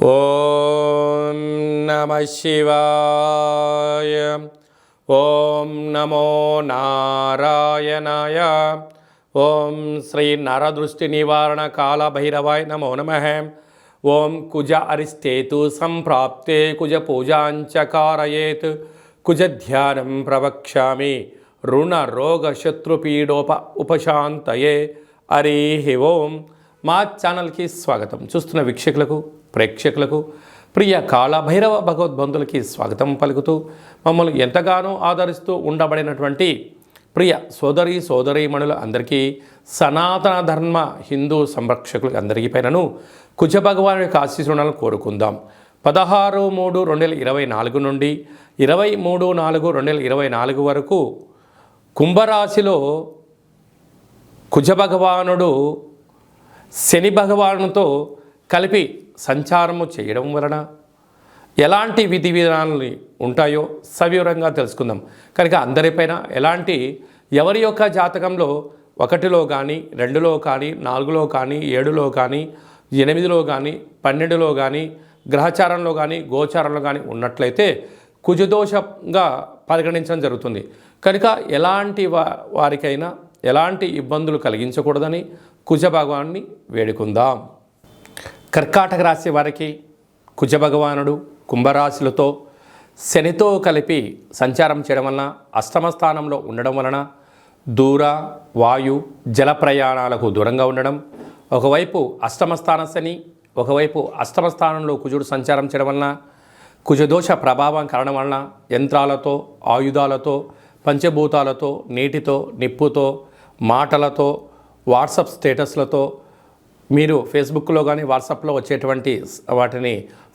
ఓం నమ శివాయ. ఓం నమో నారాయణాయ. ఓం శ్రీ నరదృష్టి నివారణ కాళభైరవాయ నమో నమః. ఓం కుజ అరిష్టేతు సంప్రాప్తే కుజ పూజాంచ కారయేత్ కుజ ధ్యానం ప్రవక్ష్యామి రుణ రోగ శత్రుపీడోప ఉపశాంతయే. హరి ఓం. మా ఛానల్కి స్వాగతం. చూస్తున్న వీక్షకులకు ప్రేక్షకులకు ప్రియ కాళభైరవ భగవద్బంధులకి స్వాగతం పలుకుతూ మమ్మల్ని ఎంతగానో ఆదరిస్తూ ఉండబడినటువంటి ప్రియ సోదరీమణుల అందరికీ సనాతన ధర్మ హిందూ సంరక్షకులకు అందరికీ పైనను కుజ భగవాను యొక్క ఆశీస్సులను కోరుకుందాం. 16/3/2024 నుండి 23/4/2024 వరకు కుంభరాశిలో కుజ భగవానుడు శని భగవానుతో కలిపి సంచారము చేయడం వలన ఎలాంటి విధి విధానాలు ఉంటాయో సవివరంగా తెలుసుకుందాం. కనుక అందరిపైన ఎలాంటి ఎవరి యొక్క జాతకంలో 1లో కానీ 2లో కానీ 4లో కానీ 7లో కానీ 8లో కానీ 12లో కానీ గ్రహచారంలో కానీ గోచారంలో కానీ ఉన్నట్లయితే కుజదోషంగా పరిగణించడం జరుగుతుంది. కనుక ఎలాంటి వారికైనా ఎలాంటి ఇబ్బందులు కలిగించకూడదని కుజ భగవాన్ని వేడుకుందాం. కర్కాటక రాశి వారికి కుజ భగవానుడు కుంభరాశులతో శనితో కలిపి సంచారం చేయడం వలన అష్టమ స్థానంలో ఉండడం వలన దూర వాయు జల ప్రయాణాలకు దూరంగా ఉండడం, ఒకవైపు అష్టమ స్థాన శని ఒకవైపు అష్టమ స్థానంలో కుజుడు సంచారం చేయడం వలన కుజదోష ప్రభావం కారణం వలన యంత్రాలతో ఆయుధాలతో పంచభూతాలతో నీటితో నిప్పుతో మాటలతో వాట్సాప్ స్టేటస్లతో మీరు ఫేస్బుక్లో కానీ వాట్సాప్లో వచ్చేటువంటి వాటిని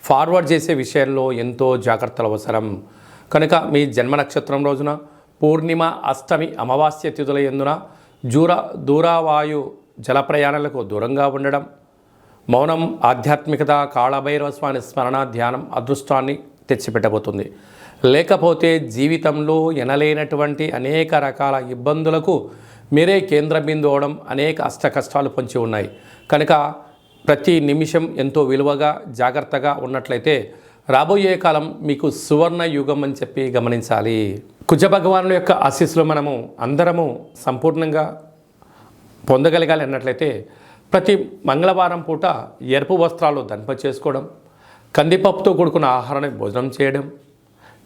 ఫార్వర్డ్ చేసే విషయంలో ఎంతో జాగ్రత్తలు అవసరం. కనుక మీ జన్మ నక్షత్రం రోజున పూర్ణిమ అష్టమి అమావాస్య తిథుల యందున దూరావాయు జల ప్రయాణాలకు దూరంగా ఉండడం, మౌనం ఆధ్యాత్మికత కాళభైరవ స్వామి స్మరణ ధ్యానం అదృష్టాన్ని తెచ్చిపెట్టబోతుంది. లేకపోతే జీవితంలో ఎనలేనటువంటి అనేక రకాల ఇబ్బందులకు మీరే కేంద్ర బిందు అవడం, అనేక అష్ట కష్టాలు పొంచి ఉన్నాయి. కనుక ప్రతి నిమిషం ఎంతో విలువగా జాగ్రత్తగా ఉన్నట్లయితే రాబోయే కాలం మీకు సువర్ణ యుగం అని చెప్పి గమనించాలి. కుజ భగవానుల యొక్క ఆశీస్సులు మనము అందరము సంపూర్ణంగా పొందగలగాలి అన్నట్లయితే ప్రతి మంగళవారం పూట ఎరుపు వస్త్రాలు ధరింప చేసుకోవడం, కందిపప్పుతో కూడుకున్న ఆహారాన్ని భోజనం చేయడం,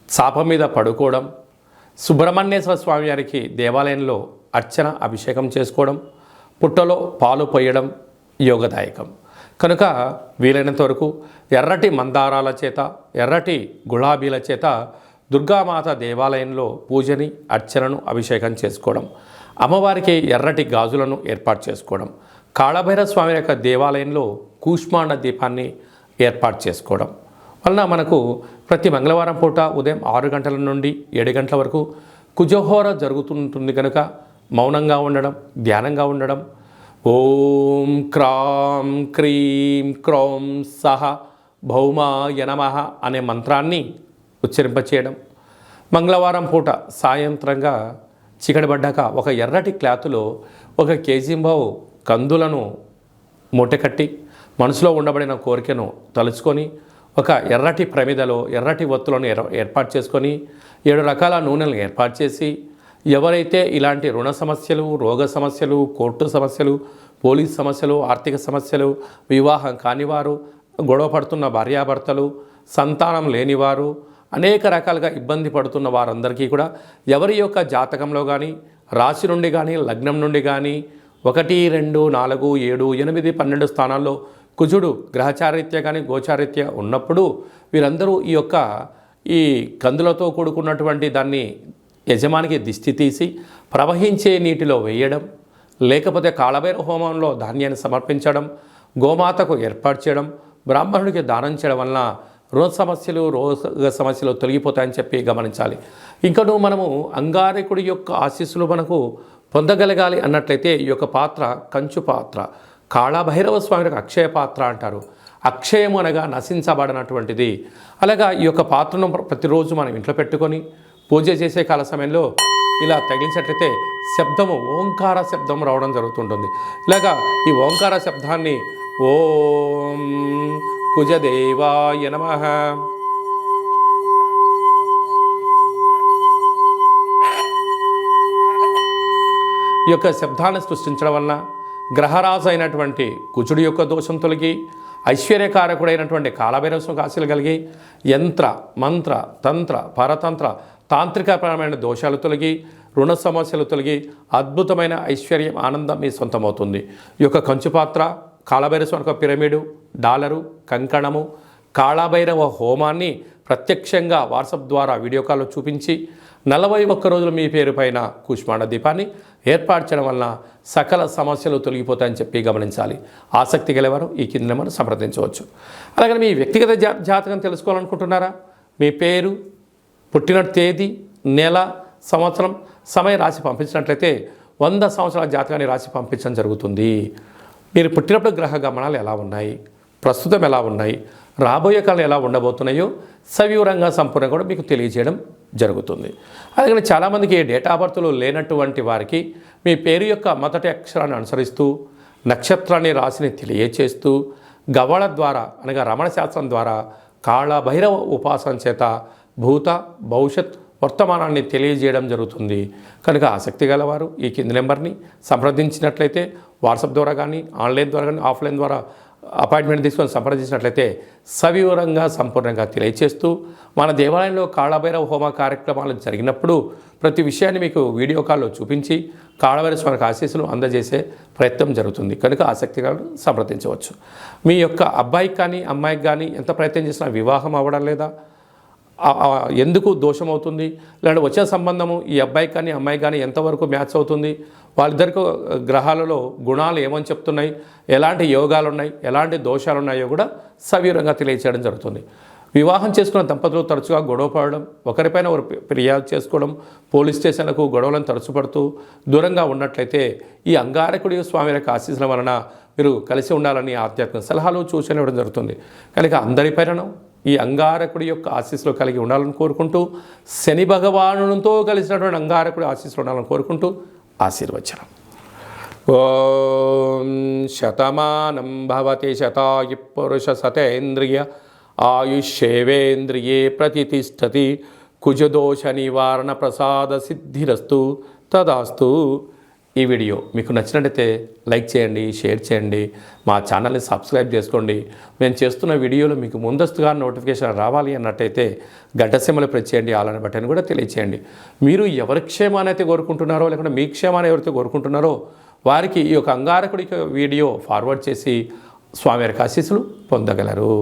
చాప మీద పడుకోవడం, సుబ్రహ్మణ్యేశ్వర స్వామి వారికి దేవాలయంలో అర్చన అభిషేకం చేసుకోవడం, పుట్టలో పాలు పోయడం యోగదాయకం. కనుక వీలైనంత వరకు ఎర్రటి మందారాల చేత ఎర్రటి గులాబీల చేత దుర్గామాత దేవాలయంలో పూజని అర్చనను అభిషేకం చేసుకోవడం, అమ్మవారికి ఎర్రటి గాజులను ఏర్పాటు చేసుకోవడం, కాళభైరవ స్వామి యొక్క దేవాలయంలో కూష్మాండ దీపాన్ని ఏర్పాటు చేసుకోవడం వలన మనకు ప్రతి మంగళవారం పూట ఉదయం 6 గంటల నుండి 7 గంటల వరకు కుజహోర జరుగుతుంటుంది. కనుక మౌనంగా ఉండడం, ధ్యానంగా ఉండడం, ఓం క్రాం క్రీం క్రౌం సహ భౌమాయ నమః అనే మంత్రాన్ని ఉచ్చరింపచేయడం, మంగళవారం పూట సాయంత్రంగా చీకటి పడ్డాక ఒక ఎర్రటి క్లాతులో 1 కేజీంబావు కందులను మూటకట్టి మనసులో ఉండబడిన కోరికను తలుచుకొని ఒక ఎర్రటి ప్రమిదలో ఎర్రటి ఒత్తులను ఏర్పాటు చేసుకొని 7 రకాల నూనెలను ఏర్పాటు చేసి ఎవరైతే ఇలాంటి రుణ సమస్యలు, రోగ సమస్యలు, కోర్టు సమస్యలు, పోలీస్ సమస్యలు, ఆర్థిక సమస్యలు, వివాహం కానివారు, గొడవ పడుతున్న భార్యాభర్తలు, సంతానం లేనివారు, అనేక రకాలుగా ఇబ్బంది పడుతున్న వారందరికీ కూడా ఎవరి యొక్క జాతకంలో కానీ రాశి నుండి కానీ లగ్నం నుండి కానీ 1, 2, 4, 7, 8, 12 స్థానాల్లో కుజుడు గ్రహచారిత్య కానీ గోచారిత్య ఉన్నప్పుడు వీరందరూ ఈ కందులతో కూడుకున్నటువంటి దాన్ని యజమానికి దిష్టి తీసి ప్రవహించే నీటిలో వేయడం, లేకపోతే కాళభైరవ హోమంలో ధాన్యాన్ని సమర్పించడం, గోమాతకు ఏర్పాటు చేయడం, బ్రాహ్మణుడికి దానం చేయడం వలన రోగ సమస్యలు తొలగిపోతాయని చెప్పి గమనించాలి. ఇంకనూ మనము అంగారకుడి యొక్క ఆశీస్సులు మనకు పొందగలగాలి అన్నట్లయితే ఈ యొక్క పాత్ర కంచు పాత్ర, కాళభైరవ స్వామికి అక్షయ పాత్ర అంటారు. అక్షయము అనగా నశించబడినటువంటిది. అలాగా ఈ యొక్క పాత్రను ప్రతిరోజు మనం ఇంట్లో పెట్టుకొని పూజ చేసే కాల సమయంలో ఇలా తగిలించినట్లయితే శబ్దము ఓంకార శబ్దం రావడం జరుగుతుంటుంది. ఇలాగా ఈ ఓంకార శబ్దాన్ని ఓం కుజదేవాయ నమః. ఈ యొక్క శబ్దాన్ని సృష్టించడం వలన గ్రహరాజు అయినటువంటి కుజుడి యొక్క దోషం తొలగి ఐశ్వర్యకారకుడైనటువంటి కాలభైరవ స్వామికి ఆశీస్సులు కలిగి యంత్ర మంత్ర తంత్ర పరతంత్ర తాంత్రికపరమైన దోషాలు తొలగి రుణ సమస్యలు తొలగి అద్భుతమైన ఐశ్వర్యం ఆనందం మీ సొంతమవుతుంది. ఈ యొక్క కంచుపాత్ర కాలభైరవ స్వామి యొక్క పిరమిడు డాలరు కంకణము కాళభైరవ హోమాన్ని ప్రత్యక్షంగా వాట్సాప్ ద్వారా వీడియో కాల్లో చూపించి 41 రోజులు మీ పేరు పైన కూష్మాండ దీపాన్ని ఏర్పాటు చేయడం వలన సకల సమస్యలు తొలగిపోతాయని చెప్పి గమనించాలి. ఆసక్తి గలవారు ఈ కింద నెంబర్ను సంప్రదించవచ్చు. అలాగే మీ వ్యక్తిగత జాతకం తెలుసుకోవాలనుకుంటున్నారా? మీ పేరు, పుట్టిన తేదీ, నెల, సంవత్సరం, సమయం రాసి పంపించినట్లయితే 100 సంవత్సరాల జాతకాన్ని రాసి పంపించడం జరుగుతుంది. మీరు పుట్టినప్పుడు గ్రహ గమనాలు ఎలా ఉన్నాయి, ప్రస్తుతం ఎలా ఉన్నాయి, రాబోయే కాలం ఎలా ఉండబోతున్నాయో సవివరంగా సంపూర్ణంగా కూడా మీకు తెలియజేయడం జరుగుతుంది. అలాగే చాలామందికి డేట్ ఆఫ్ బర్త్లు లేనటువంటి వారికి మీ పేరు యొక్క మొదటి అక్షరాన్ని అనుసరిస్తూ నక్షత్రాన్ని రాశిని తెలియచేస్తూ గవ్వళ ద్వారా అనగా రమణ శాస్త్రం ద్వారా కాళభైరవ ఉపాసన చేత భూత భవిష్యత్ వర్తమానాన్ని తెలియజేయడం జరుగుతుంది. కనుక ఆసక్తి గలవారు ఈ కింది నెంబర్ని సంప్రదించినట్లయితే వాట్సాప్ ద్వారా కానీ ఆన్లైన్ ద్వారా కానీ ఆఫ్లైన్ ద్వారా అపాయింట్మెంట్ తీసుకొని సంప్రదించినట్లయితే సవివరంగా సంపూర్ణంగా తెలియచేస్తూ మన దేవాలయంలో కాళభైరవ హోమ కార్యక్రమాలు జరిగినప్పుడు ప్రతి విషయాన్ని మీకు వీడియో కాల్లో చూపించి కాళభైరవ స్వామికి ఆశీస్సులు అందజేసే ప్రయత్నం జరుగుతుంది. కనుక ఆసక్తిగా సంప్రదించవచ్చు. మీ యొక్క అబ్బాయికి కానీ అమ్మాయికి కానీ ఎంత ప్రయత్నం చేసినా వివాహం అవ్వడం లేదా, ఎందుకు దోషం అవుతుంది, లేదంటే వచ్చే సంబంధము ఈ అబ్బాయికి కానీ అమ్మాయికి కానీ ఎంతవరకు మ్యాచ్ అవుతుంది, వాళ్ళిద్దరికి గ్రహాలలో గుణాలు ఏమని చెప్తున్నాయి, ఎలాంటి యోగాలు ఉన్నాయి, ఎలాంటి దోషాలు ఉన్నాయో కూడా సవివరంగా తెలియచేయడం జరుగుతుంది. వివాహం చేసుకున్న దంపతులు తరచుగా గొడవ పడడం, ఒకరిపైన ఒకరు ఫిర్యాదు చేసుకోవడం, పోలీస్ స్టేషన్లకు గొడవలను తరచుపడుతూ దూరంగా ఉన్నట్లయితే ఈ అంగారకుడి స్వామి యొక్క ఆశీస్సుల వలన మీరు కలిసి ఉండాలని ఆధ్యాత్మిక సలహాలు సూచనలు ఇవ్వడం జరుగుతుంది. కనుక అందరిపైన ఈ అంగారకుడి యొక్క ఆశీస్సులు కలిగి ఉండాలని కోరుకుంటూ శని భగవానునితో కలిసినటువంటి అంగారకుడి ఆశీస్సులు ఉండాలని కోరుకుంటూ ఆశీర్వచనం. ఓం శతమానం భవతి శతాయు పురుష సతేంద్రియ ఆయుష్యేవేంద్రియే ప్రతిష్టతి కుజదోష నివారణ ప్రసాద సిద్ధిరస్తు తదాస్తు. ఈ వీడియో మీకు నచ్చినట్టయితే లైక్ చేయండి, షేర్ చేయండి, మా ఛానల్ని సబ్స్క్రైబ్ చేసుకోండి. మేము చేస్తున్న వీడియోలు మీకు ముందస్తుగా నోటిఫికేషన్ రావాలి అన్నట్టయితే గంట సింబల్ ప్రెస్ చేయండి, ఆలన బటన్ కూడా తెలియచేయండి. మీరు ఎవరి క్షేమాన్ని అయితే కోరుకుంటున్నారో లేకుంటే మీ క్షేమాన్ని ఎవరైతే కోరుకుంటున్నారో వారికి ఈ యొక్క అంగారకుడి వీడియో ఫార్వర్డ్ చేసి స్వామివారికి ఆశీస్సులు పొందగలరు.